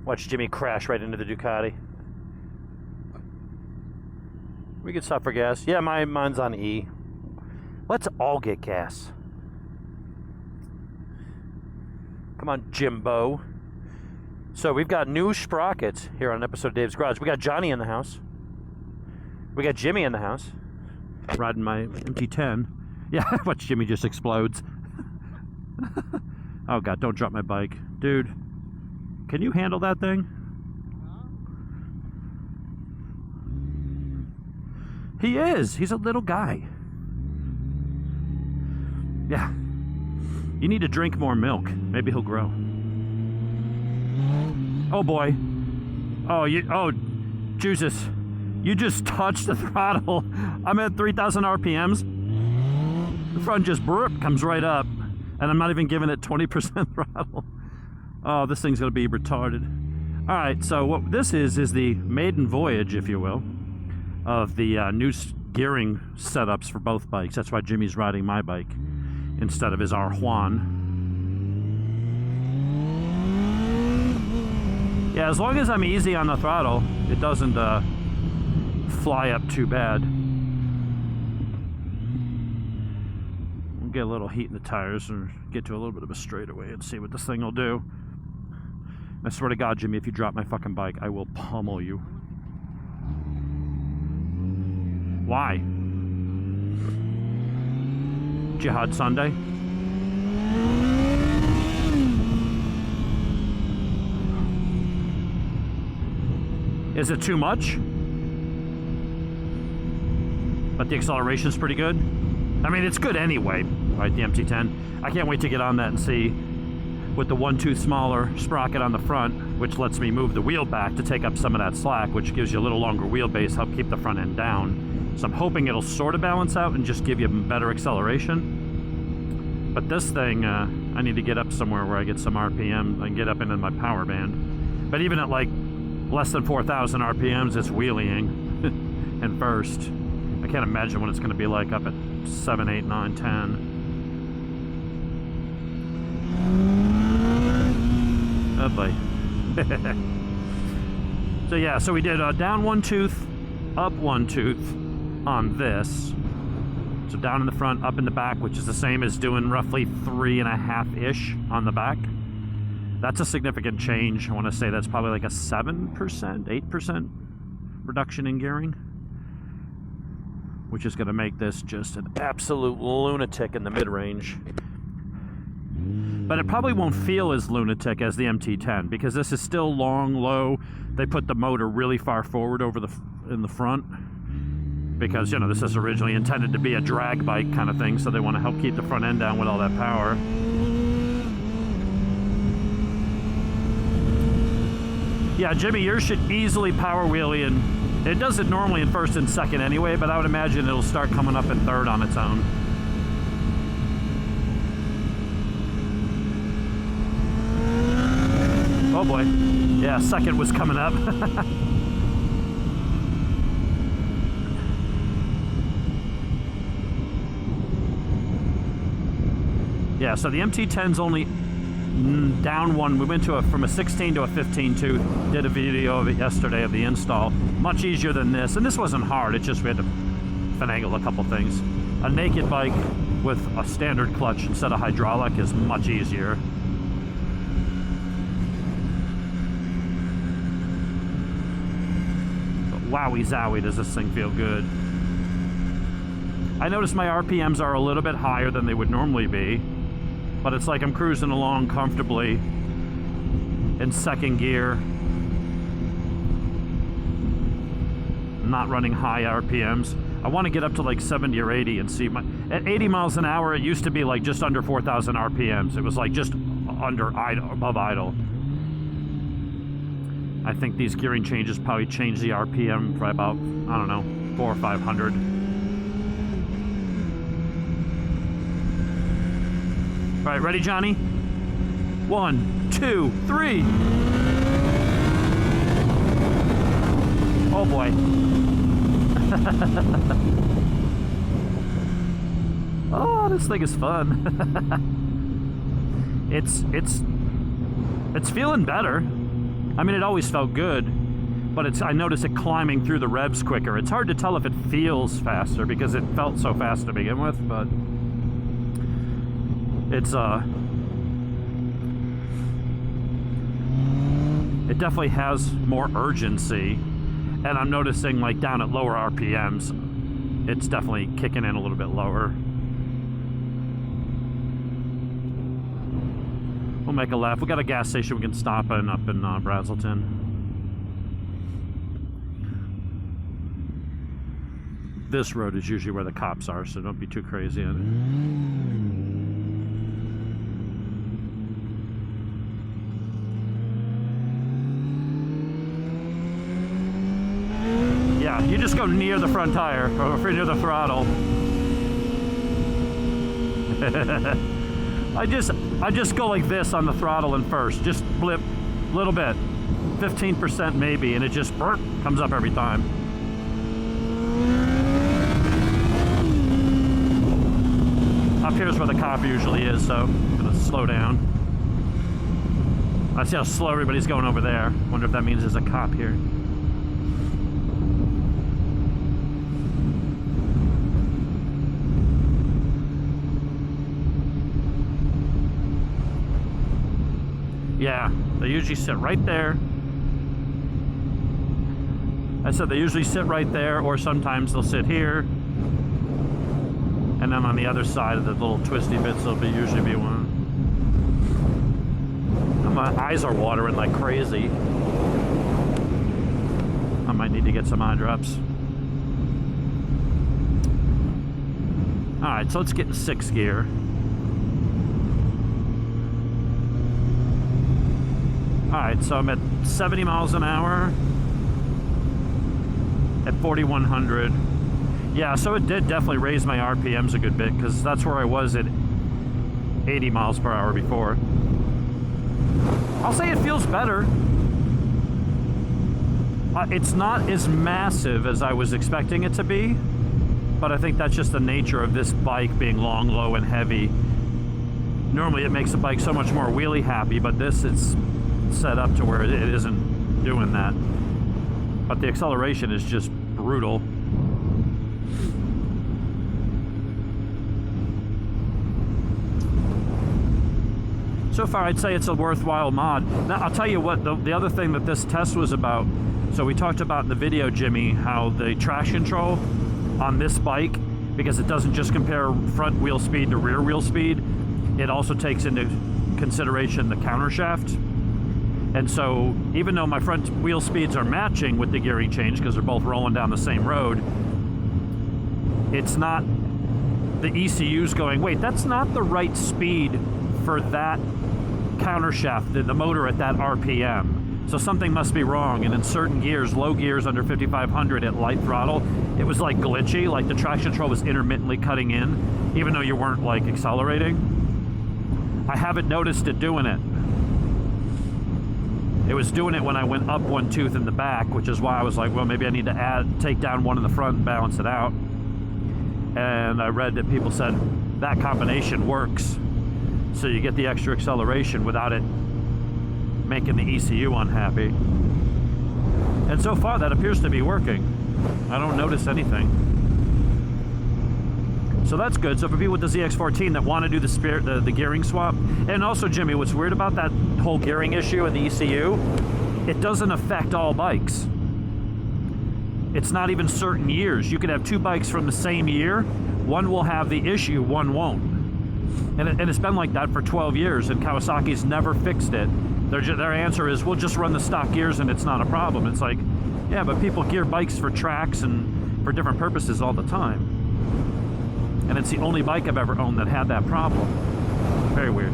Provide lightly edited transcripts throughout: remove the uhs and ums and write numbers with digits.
Watch Jimmy crash right into the Ducati. We could stop for gas. Yeah, mine's on E. Let's all get gas. Come on, Jimbo. So we've got new sprockets here on an episode of Dave's Garage. We got Johnny in the house. We got Jimmy in the house. Riding my MT-10. Yeah, watch Jimmy just explodes. Oh God, don't drop my bike. Dude, can you handle that thing? He is. He's a little guy. Yeah. You need to drink more milk. Maybe he'll grow. Oh boy. Oh, Jesus. You just touched the throttle. I'm at 3,000 RPMs. The front just comes right up. And I'm not even giving it 20% throttle. Oh, this thing's going to be retarded. All right, so what this is the maiden voyage, if you will, of the new gearing setups for both bikes. That's why Jimmy's riding my bike instead of his R1. Yeah, as long as I'm easy on the throttle, it doesn't fly up too bad. We'll get a little heat in the tires and get to a little bit of a straightaway and see what this thing will do. I swear to God, Jimmy, if you drop my fucking bike, I will pummel you. Why? Jihad Sunday? Is it too much? But the acceleration's pretty good? I mean, it's good anyway, right, the MT-10. I can't wait to get on that and see with the 1/2 smaller sprocket on the front, which lets me move the wheel back to take up some of that slack, which gives you a little longer wheelbase, help keep the front end down. So I'm hoping it'll sort of balance out and just give you better acceleration. But this thing, I need to get up somewhere where I get some RPM. I can get up into my power band. But even at like less than 4,000 RPMs, it's wheeling in first. I can't imagine what it's going to be like up at 7, 8, 9, 10. Oh boy. So yeah, so we did down 1 tooth, up 1 tooth on this. So down in the front, up in the back, which is the same as doing roughly 3.5-ish on the back. That's a significant change. I want to say that's probably like a 7%, 8% reduction in gearing, which is going to make this just an absolute lunatic in the mid-range. But it probably won't feel as lunatic as the MT-10 because this is still long, low. They put the motor really far forward in the front because, you know, this is originally intended to be a drag bike kind of thing, so they want to help keep the front end down with all that power. Yeah, Jimmy, yours should easily power wheelie, and it does it normally in first and second anyway, but I would imagine it'll start coming up in third on its own. Oh boy. Yeah, second was coming up. Yeah, so the MT-10's only down one. We went from a 16 to a 15 tooth. Did a video of it yesterday of the install. Much easier than this, and this wasn't hard. It just we had to finagle a couple things. A naked bike with a standard clutch instead of hydraulic is much easier. But wowie zowie, does this thing feel good. I notice my RPMs are a little bit higher than they would normally be, but it's like I'm cruising along comfortably in second gear. I'm not running high RPMs. I want to get up to like 70 or 80 and see at 80 miles an hour, it used to be like just under 4,000 RPMs. It was like just under idle, above idle. I think these gearing changes probably change the RPM for about, I don't know, 400 or 500. All right, ready, Johnny? 1, 2, 3. Oh boy. Oh, this thing is fun. It's It's feeling better. I mean, it always felt good, but I noticed it climbing through the revs quicker. It's hard to tell if it feels faster because it felt so fast to begin with, but it's it definitely has more urgency, and I'm noticing like down at lower RPMs, it's definitely kicking in a little bit lower. We'll make a left. We got a gas station we can stop in up in Brazelton. This road is usually where the cops are, so don't be too crazy in it. Yeah, you just go near the front tire, or near the throttle. I just go like this on the throttle and first, just blip a little bit, 15% maybe, and it just comes up every time. Up here's where the cop usually is, so I'm gonna slow down. I see how slow everybody's going over there. Wonder if that means there's a cop here. Yeah, they usually sit right there. I said they usually sit right there, or sometimes they'll sit here. And then on the other side of the little twisty bits, there'll usually be one. My eyes are watering like crazy. I might need to get some eye drops. All right, so let's get in 6th gear. Alright, so I'm at 70 miles an hour at 4,100. Yeah, so it did definitely raise my RPMs a good bit, because that's where I was at 80 miles per hour before. I'll say it feels better. It's not as massive as I was expecting it to be, but I think that's just the nature of this bike being long, low, and heavy. Normally it makes the bike so much more wheelie happy, but this is set up to where it isn't doing that. But the acceleration is just brutal. So far I'd say it's a worthwhile mod. Now I'll tell you what, the other thing that this test was about, so we talked about in the video, Jimmy, how the traction control on this bike, because it doesn't just compare front wheel speed to rear wheel speed, it also takes into consideration the counter shaft. And so even though my front wheel speeds are matching with the gearing change because they're both rolling down the same road, it's not, the ECU's going, wait, that's not the right speed for that counter shaft, the motor at that RPM. So something must be wrong. And in certain gears, low gears under 5,500 at light throttle, it was like glitchy, like the traction control was intermittently cutting in, even though you weren't like accelerating. I haven't noticed it doing it. It was doing it when I went up one tooth in the back, which is why I was like, well, maybe I need to take down one in the front and balance it out. And I read that people said that combination works. So you get the extra acceleration without it making the ECU unhappy. And so far that appears to be working. I don't notice anything. So that's good. So for people with the ZX14 that want to do the gearing swap, and also Jimmy, what's weird about that whole gearing issue and the ECU, it doesn't affect all bikes. It's not even certain years. You could have two bikes from the same year. One will have the issue, one won't. And it's been like that for 12 years, and Kawasaki's never fixed it. Their answer is, we'll just run the stock gears and it's not a problem. It's like, yeah, but people gear bikes for tracks and for different purposes all the time. And it's the only bike I've ever owned that had that problem. Very weird.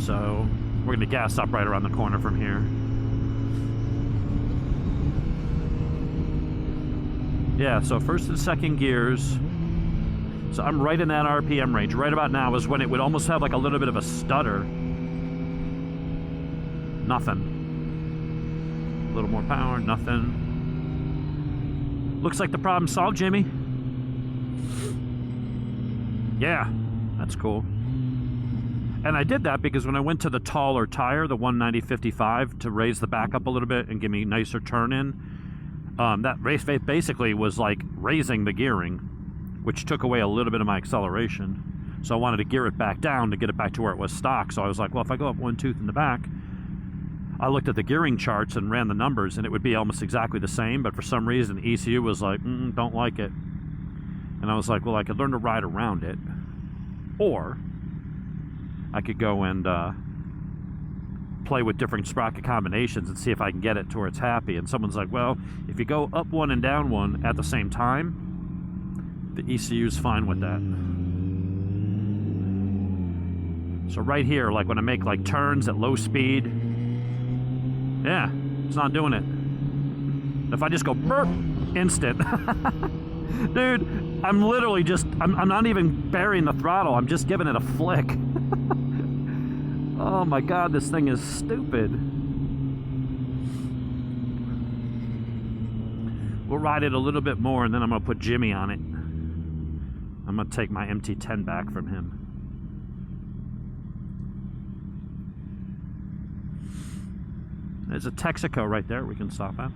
So we're gonna gas up right around the corner from here. Yeah, so first and second gears. So I'm right in that RPM range. Right about now is when it would almost have like a little bit of a stutter. Nothing. A little more power, nothing. Looks like the problem solved, Jimmy. Yeah, that's cool. And I did that because when I went to the taller tire, the 190/55, to raise the back up a little bit and give me a nicer turn in, that race basically was like raising the gearing, which took away a little bit of my acceleration. So I wanted to gear it back down to get it back to where it was stock. So I was like, well, if I go up 1 tooth in the back, I looked at the gearing charts and ran the numbers, and it would be almost exactly the same. But for some reason, ECU was like, don't like it. And I was like, well, I could learn to ride around it, or I could go and play with different sprocket combinations and see if I can get it to where it's happy. And someone's like, well, if you go up one and down one at the same time, the ECU's fine with that. So right here, like when I make like turns at low speed, yeah, it's not doing it. If I just go burp, instant. Dude, I'm literally just, I'm not even burying the throttle, I'm just giving it a flick. Oh my God, this thing is stupid. We'll ride it a little bit more and then I'm gonna put Jimmy on it. I'm gonna take my MT-10 back from him. There's a Texaco right there we can stop at.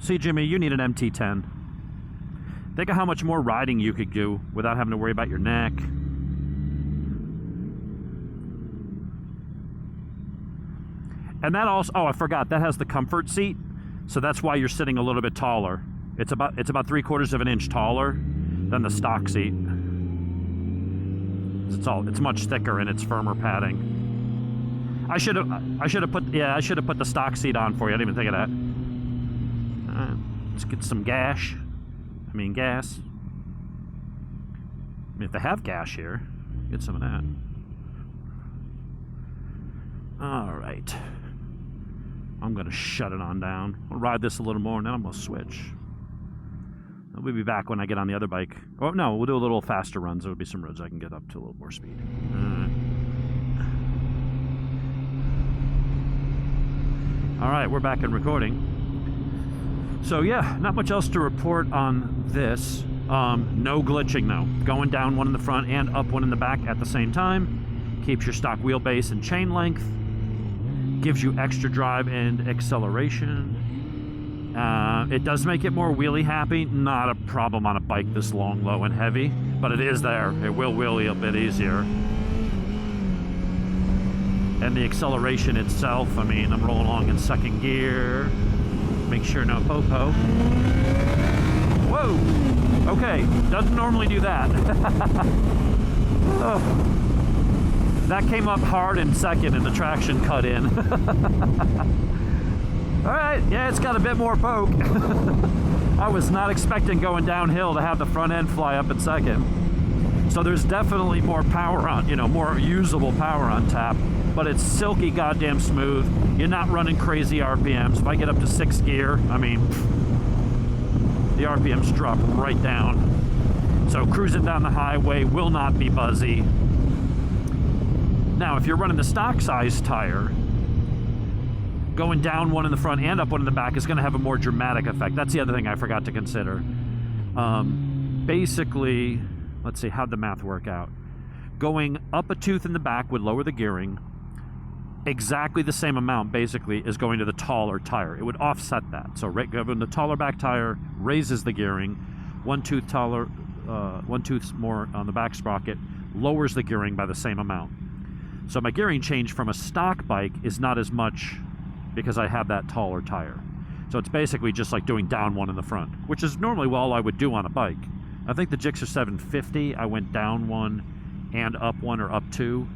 See, Jimmy, you need an MT-10. Think of how much more riding you could do without having to worry about your neck. And that also, oh, I forgot, that has the comfort seat. So that's why you're sitting a little bit taller. It's about 3/4 of an inch taller than the stock seat. It's much thicker and it's firmer padding. I should have put the stock seat on for you. I didn't even think of that. Let's get some gas. I mean gas. I mean, if they have gas here, get some of that. All right. I'm gonna shut it on down. I'll ride this a little more and then I'm gonna switch. We'll be back when I get on the other bike. Oh no, we'll do a little faster runs. There'll be some roads I can get up to a little more speed. All right, we're back in recording. So yeah, not much else to report on this. No glitching though. Going down one in the front and up one in the back at the same time. Keeps your stock wheelbase and chain length. Gives you extra drive and acceleration. It does make it more wheelie happy. Not a problem on a bike this long, low, and heavy, but it is there. It will wheelie a bit easier. And the acceleration itself, I mean, I'm rolling along in second gear. Make sure no po-po. Whoa! Okay, doesn't normally do that. Oh. That came up hard in second and the traction cut in. Alright, yeah, it's got a bit more poke. I was not expecting going downhill to have the front end fly up in second. So there's definitely more power on, more usable power on tap. But it's silky goddamn smooth. You're not running crazy RPMs. If I get up to 6th gear, I mean, the RPMs drop right down. So cruising down the highway will not be buzzy. Now, if you're running the stock size tire, going down one in the front and up one in the back is going to have a more dramatic effect. That's the other thing I forgot to consider. Basically, let's see, how'd the math work out? Going up a tooth in the back would lower the gearing. Exactly the same amount, basically, is going to the taller tire. It would offset that. So when the taller back tire raises the gearing, 1 tooth taller, 1 tooth more on the back sprocket, lowers the gearing by the same amount. So my gearing change from a stock bike is not as much because I have that taller tire. So it's basically just like doing down one in the front, which is normally all I would do on a bike. I think the Gixxer 750, I went down one and up one or up two.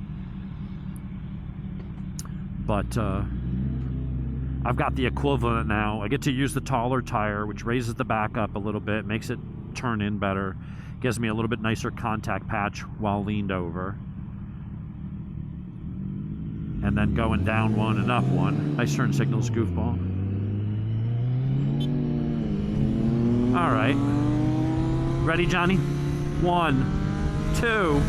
But I've got the equivalent now. I get to use the taller tire, which raises the back up a little bit, makes it turn in better, gives me a little bit nicer contact patch while leaned over. And then going down one and up one. Nice turn signals, goofball. All right. Ready, Johnny? 1, 2, 3.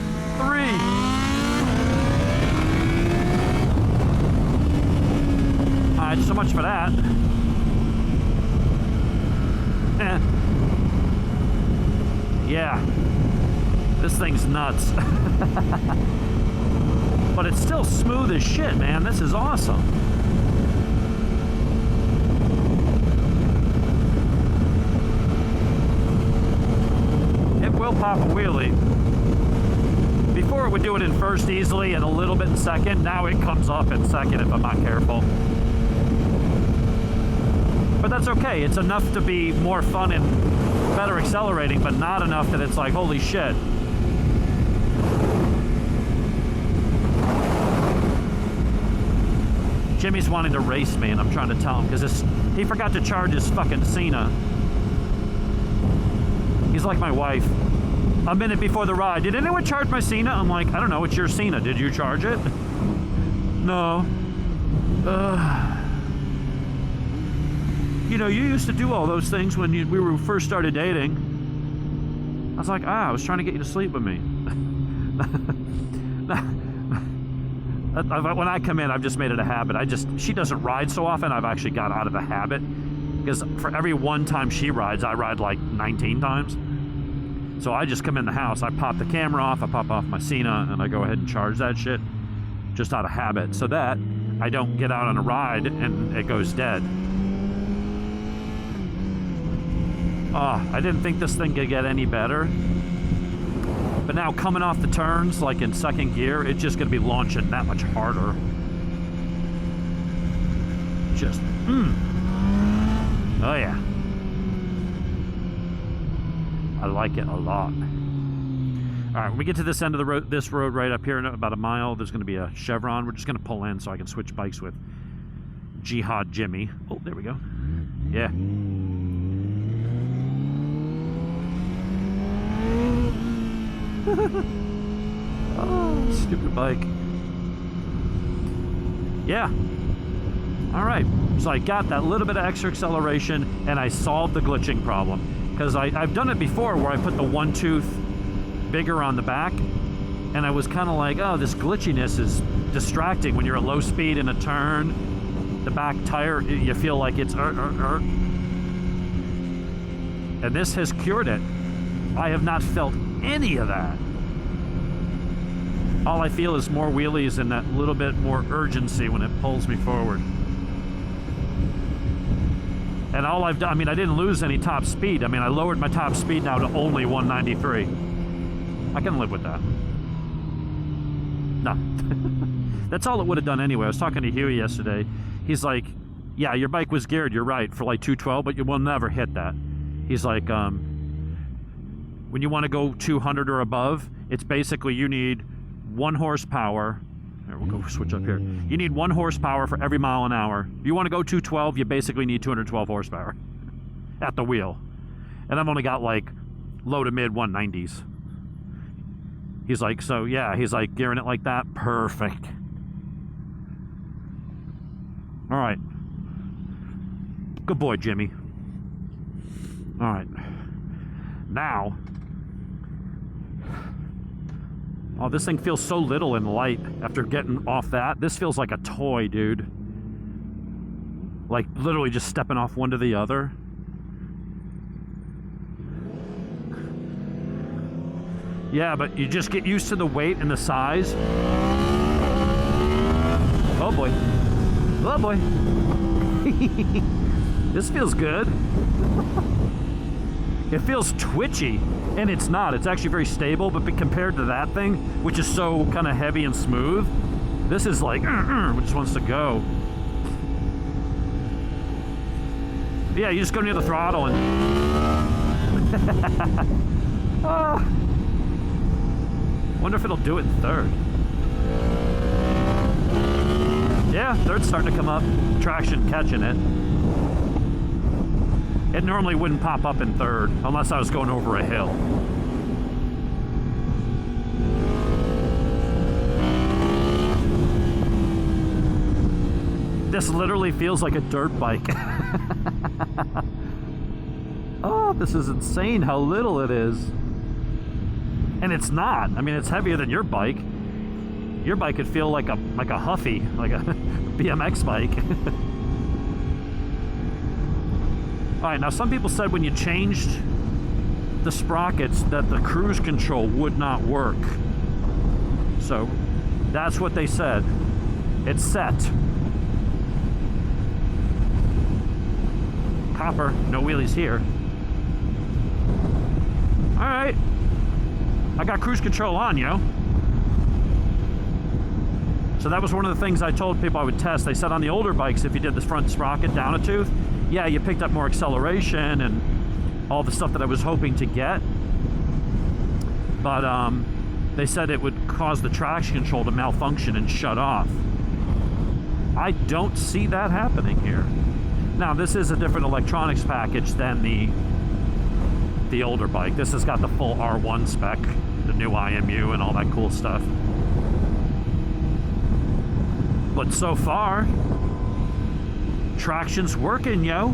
All right, so much for that. Yeah, this thing's nuts. But it's still smooth as shit, man. This is awesome. It will pop a wheelie. Before it would do it in first easily and a little bit in second. Now it comes up in second if I'm not careful. But that's okay. It's enough to be more fun and better accelerating, but not enough that it's like, holy shit. Jimmy's wanting to race me, and I'm trying to tell him, because he forgot to charge his fucking Cena. He's like my wife. A minute before the ride, did anyone charge my Cena? I'm like, I don't know, it's your Cena. Did you charge it? No. You know, you used to do all those things when we were first started dating. I was like, I was trying to get you to sleep with me. When I come in, I've just made it a habit. She doesn't ride so often, I've actually got out of the habit. Because for every one time she rides, I ride like 19 times. So I just come in the house, I pop the camera off, I pop off my Cena, and I go ahead and charge that shit. Just out of habit. So that I don't get out on a ride and it goes dead. Oh, I didn't think this thing could get any better. But now coming off the turns, like in second gear, it's just going to be launching that much harder. Just, Oh yeah. I like it a lot. All right, when we get to this end of the road, this road right up here in about a mile, there's going to be a chevron. We're just going to pull in so I can switch bikes with Jihad Jimmy. Oh, there we go. Yeah. Oh, stupid bike. Yeah. All right. So I got that little bit of extra acceleration, and I solved the glitching problem. Because I've done it before where I put the one tooth bigger on the back, and I was kind of like, oh, this glitchiness is distracting when you're at low speed in a turn. The back tire, you feel like it's And this has cured it. I have not felt any of that. All I feel is more wheelies and that little bit more urgency when it pulls me forward. And all I've done, I mean, I didn't lose any top speed. I mean, I lowered my top speed now to only 193. I can live with that. No. That's all it would have done anyway. I was talking to Huey yesterday. He's like, yeah, your bike was geared, you're right, for like 212, but you will never hit that. He's like, when you want to go 200 or above, it's basically you need 1 horsepower. Here, we'll go switch up here. You need 1 horsepower for every mile an hour. If you want to go 212, you basically need 212 horsepower at the wheel. And I've only got like low to mid 190s. He's like, so yeah, he's like, gearing it like that, perfect. All right. Good boy, Jimmy. All right. Now, oh, this thing feels so little and light after getting off that. This feels like a toy, dude. Like literally just stepping off one to the other. Yeah, but you just get used to the weight and the size. Oh boy. Oh boy. This feels good. It feels twitchy, and it's not. It's actually very stable, but compared to that thing, which is so kind of heavy and smooth, this is like, it just wants to go. Yeah, you just go near the throttle and... Wonder if it'll do it in third. Yeah, third's starting to come up. Traction catching it. It normally wouldn't pop up in third unless I was going over a hill. This literally feels like a dirt bike. Oh, this is insane how little it is. And it's not. I mean, it's heavier than your bike. Your bike could feel like a Huffy, like a BMX bike. All right, now some people said when you changed the sprockets that the cruise control would not work. So that's what they said. It's set. Copper, no wheelies here. All right, I got cruise control on, yo. So that was one of the things I told people I would test. They said on the older bikes, if you did this front sprocket down a tooth, yeah, you picked up more acceleration and all the stuff that I was hoping to get. But they said it would cause the traction control to malfunction and shut off. I don't see that happening here. Now, this is a different electronics package than the older bike. This has got the full R1 spec, the new IMU and all that cool stuff. But so far, traction's working, yo.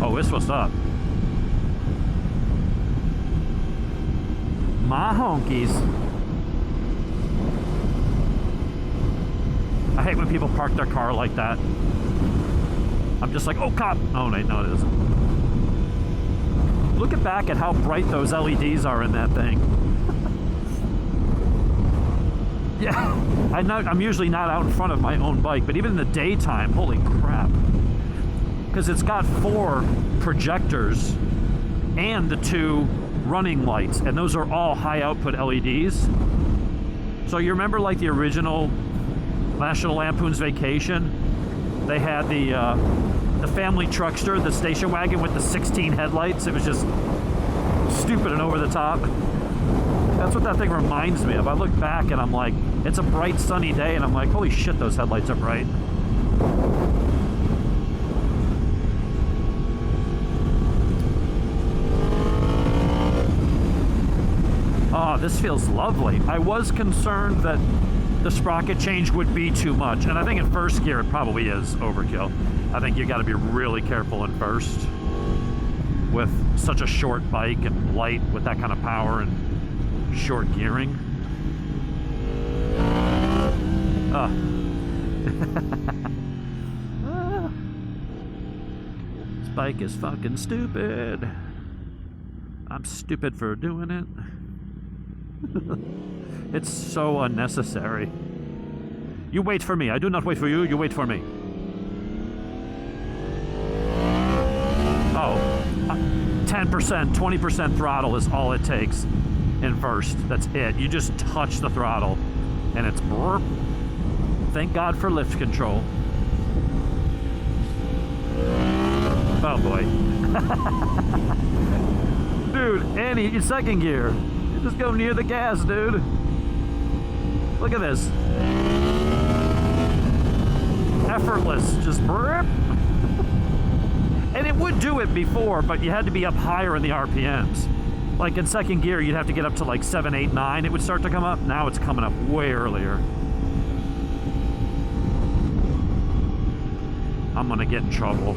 Oh, this what's up. My honkies. I hate when people park their car like that. I'm just like, oh, cop. Oh, no, it isn't. Look back at how bright those LEDs are in that thing. Yeah, I'm usually not out in front of my own bike, but even in the daytime, holy crap. Because it's got 4 projectors and the 2 running lights, and those are all high output LEDs. So you remember like the original National Lampoon's Vacation? They had the family truckster, the station wagon with the 16 headlights. It was just stupid and over the top. That's what that thing reminds me of. I look back and I'm like, it's a bright sunny day and I'm like, holy shit, those headlights are bright. Oh, this feels lovely. I was concerned that the sprocket change would be too much, and I think in first gear it probably is overkill. I think you got to be really careful in first with such a short bike and light with that kind of power and short gearing. This bike is fucking stupid. I'm stupid for doing it. It's so unnecessary. You wait for me. I do not wait for you. You wait for me. Oh, 10%, 20% throttle is all it takes in first. That's it. You just touch the throttle and it's burp. Thank God for lift control. Oh boy. Dude, and in second gear. You just go near the gas, dude. Look at this. Effortless, just burp. And it would do it before, but you had to be up higher in the RPMs. Like in second gear, you'd have to get up to like 7, 8, 9. It would start to come up. Now it's coming up way earlier. I'm gonna get in trouble.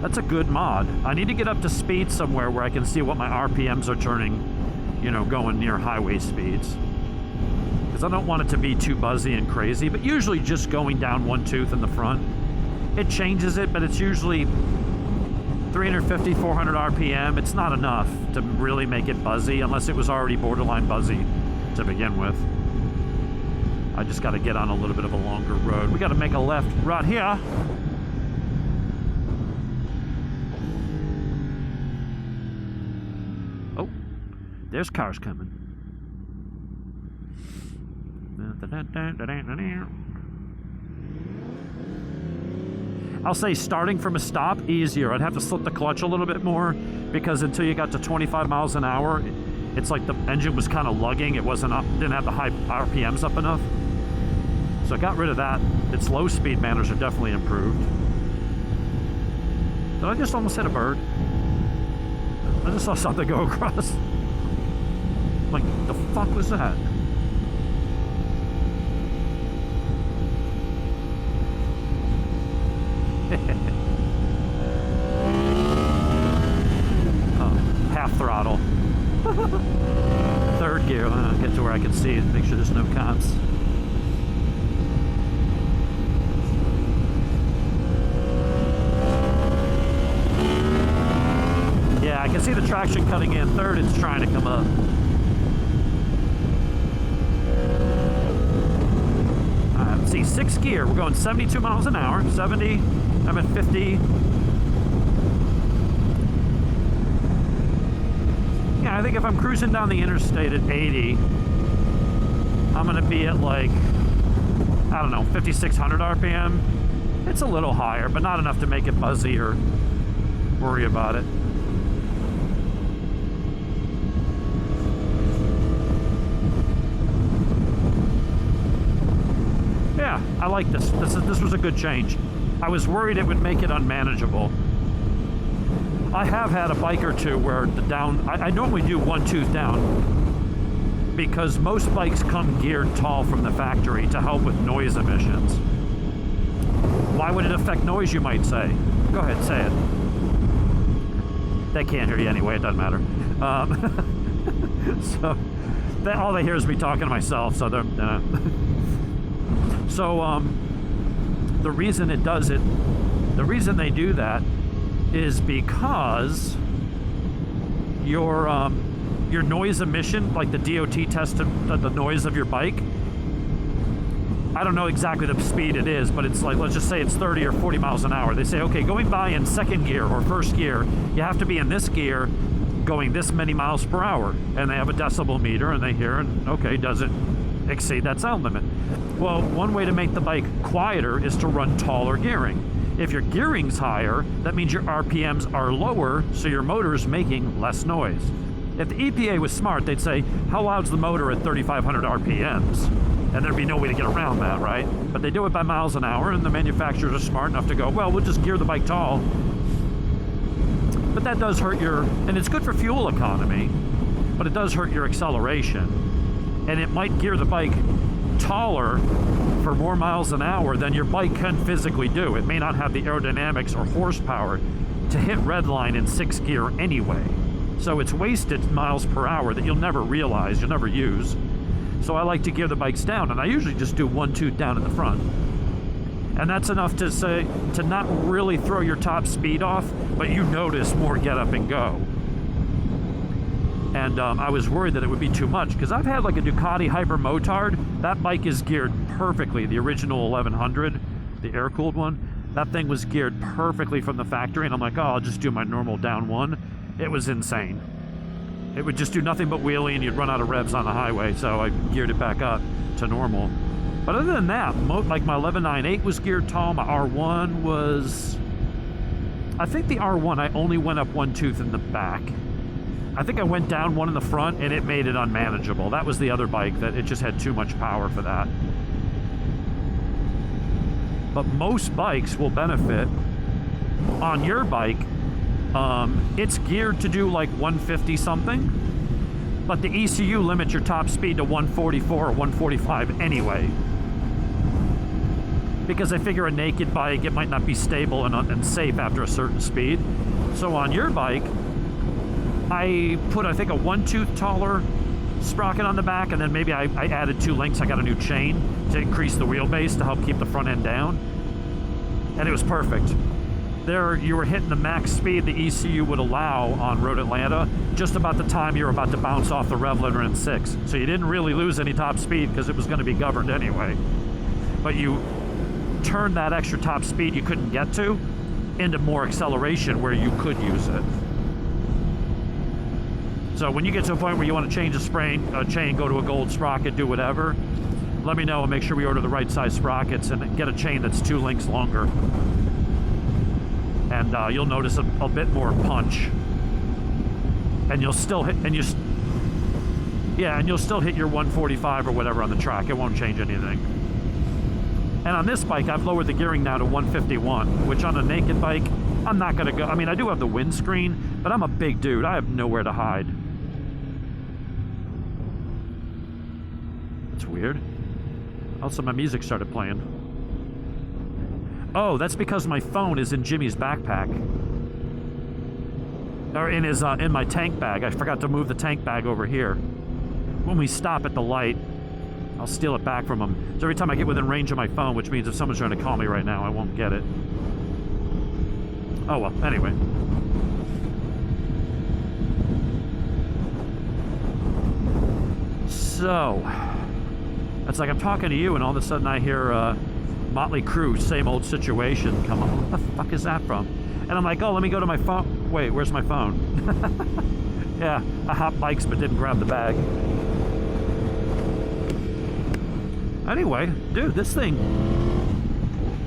That's a good mod. I need to get up to speed somewhere where I can see what my RPMs are turning, you know, going near highway speeds. Because I don't want it to be too buzzy and crazy, but usually just going down one tooth in the front. It changes it, but it's usually 350, 400 RPM. It's not enough to really make it buzzy unless it was already borderline buzzy to begin with. I just got to get on a little bit of a longer road. We got to make a left right here. Oh, there's cars coming. I'll say starting from a stop, easier. I'd have to slip the clutch a little bit more because until you got to 25 miles an hour, it's like the engine was kind of lugging. It wasn't up, didn't have the high RPMs up enough. So I got rid of that. Its low speed manners are definitely improved. Did I just almost hit a bird? I just saw something go across. Like, the fuck was that? Oh, half throttle. Third gear. I'll get to where I can see and make sure there's no cops. I can see the traction cutting in. Third, it's trying to come up. Let's see, 6th gear. We're going 72 miles an hour. 70, I'm at 50. Yeah, I think if I'm cruising down the interstate at 80, I'm gonna be at like, I don't know, 5,600 RPM. It's a little higher, but not enough to make it buzzy or worry about it. Yeah, I like this. This was a good change. I was worried it would make it unmanageable. I have had a bike or two where the down, I normally do 1 tooth down because most bikes come geared tall from the factory to help with noise emissions. Why would it affect noise, you might say? Go ahead, say it. They can't hear you anyway, it doesn't matter. So, all they hear is me talking to myself, so they're... the reason it does it, the reason they do that is because your noise emission, like the DOT test of the noise of your bike, I don't know exactly the speed it is, but it's like, let's just say it's 30 or 40 miles an hour. They say, okay, going by in 2nd gear or 1st gear, you have to be in this gear going this many miles per hour. And they have a decibel meter and they hear, and okay, does it exceed that sound limit? Well, one way to make the bike quieter is to run taller gearing. If your gearing's higher, that means your RPMs are lower, so your motor's making less noise. If the EPA was smart, they'd say, how loud's the motor at 3,500 RPMs? And there'd be no way to get around that, right? But they do it by miles an hour, and the manufacturers are smart enough to go, well, we'll just gear the bike tall. But that does hurt your, and it's good for fuel economy, but it does hurt your acceleration. And it might gear the bike taller for more miles an hour than your bike can physically do. It may not have the aerodynamics or horsepower to hit redline in 6th gear anyway. So it's wasted miles per hour that you'll never realize, you'll never use. So I like to gear the bikes down, and I usually just do 1 tooth down in the front. And that's enough to say, to not really throw your top speed off, but you notice more get up and go. And I was worried that it would be too much, because I've had like a Ducati Hyper Motard. That bike is geared perfectly. The original 1100, the air-cooled one, that thing was geared perfectly from the factory, and I'm like, oh, I'll just do my normal down 1. It was insane. It would just do nothing but wheelie, and you'd run out of revs on the highway, so I geared it back up to normal. But other than that, like my 1198 was geared tall, my R1 was... I think the R1, I only went up 1 tooth in the back. I think I went down 1 in the front, and it made it unmanageable. That was the other bike, that it just had too much power for that. But most bikes will benefit. On your bike, it's geared to do like 150 something, but the ECU limits your top speed to 144 or 145 anyway. Because I figure a naked bike, it might not be stable and safe after a certain speed. So on your bike, I put, I think, a 1 tooth taller sprocket on the back, and then maybe I added 2 links. I got a new chain to increase the wheelbase to help keep the front end down. And it was perfect. There, you were hitting the max speed the ECU would allow on Road Atlanta just about the time you were about to bounce off the rev limiter in 6. So you didn't really lose any top speed because it was going to be governed anyway. But you turned that extra top speed you couldn't get to into more acceleration where you could use it. So when you get to a point where you want to change a chain, go to a gold sprocket, do whatever, let me know and make sure we order the right size sprockets and get a chain that's 2 links longer. And you'll notice a bit more punch, and you'll still hit, and you'll still hit your 145 or whatever on the track. It won't change anything. And on this bike, I've lowered the gearing now to 151, which on a naked bike, I'm not gonna go. I mean, I do have the windscreen, but I'm a big dude. I have nowhere to hide. It's weird. Also, my music started playing. Oh, that's because my phone is in Jimmy's backpack. Or in his in my tank bag. I forgot to move the tank bag over here. When we stop at the light, I'll steal it back from him. So every time I get within range of my phone, which means if someone's trying to call me right now, I won't get it. Oh well, anyway. So, it's like I'm talking to you and all of a sudden I hear Motley Crue, Same Old Situation, come on. What the fuck is that from? And I'm like, oh, let me go to my phone. Wait, where's my phone? Yeah, I hopped bikes but didn't grab the bag. Anyway, dude, this thing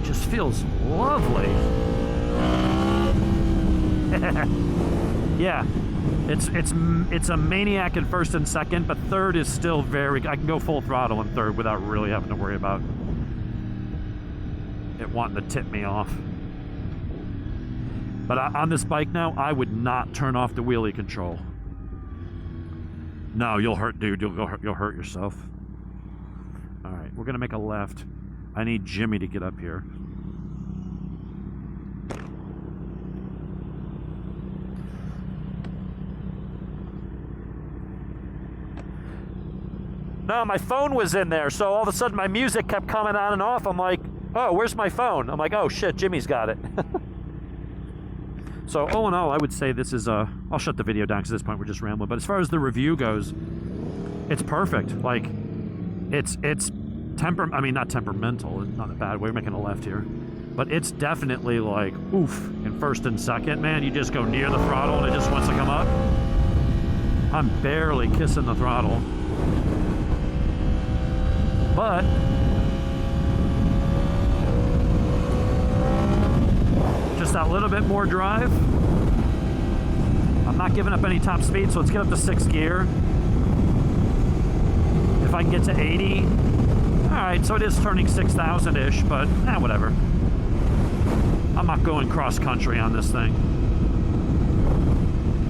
just feels lovely. Yeah, it's a maniac in first and second, but third is still very. I can go full throttle in third without really having to worry about it wanting to tip me off. But on this bike now, I would not turn off the wheelie control. No, you'll hurt, dude. You'll hurt yourself. All right, we're gonna make a left. I need Jimmy to get up here. No, my phone was in there, so all of a sudden my music kept coming on and off. I'm like, oh, where's my phone? I'm like, oh shit, Jimmy's got it. So all in all, I would say this is I'll shut the video down because at this point we're just rambling. But as far as the review goes, it's perfect. Like, it's I mean, not temperamental, not in a bad way. We're making a left here, but it's definitely like oof in first and second. Man, you just go near the throttle and it just wants to come up. I'm barely kissing the throttle, but just that little bit more drive. I'm not giving up any top speed, so let's get up to 6th gear. If I can get to 80. All right, so it is turning 6,000-ish, but whatever. I'm not going cross-country on this thing.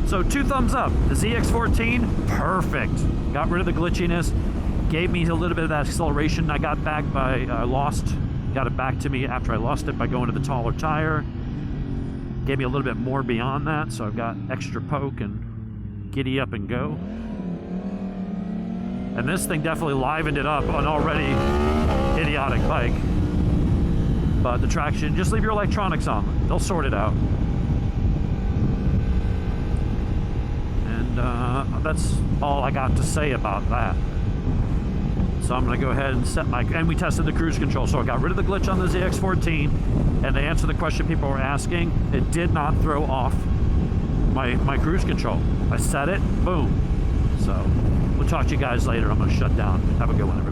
So 2 thumbs up. The ZX14, perfect. Got rid of the glitchiness. Gave me a little bit of that acceleration I got back by, got it back to me after I lost it by going to the taller tire. Gave me a little bit more beyond that, so I've got extra poke and giddy up and go. And this thing definitely livened it up on already idiotic bike. But the traction, just leave your electronics on. They'll sort it out. And that's all I got to say about that. So I'm going to go ahead and set my... And we tested the cruise control. So I got rid of the glitch on the ZX14. And to answer the question people were asking, it did not throw off my cruise control. I set it, boom. So we'll talk to you guys later. I'm going to shut down. Have a good one, everybody.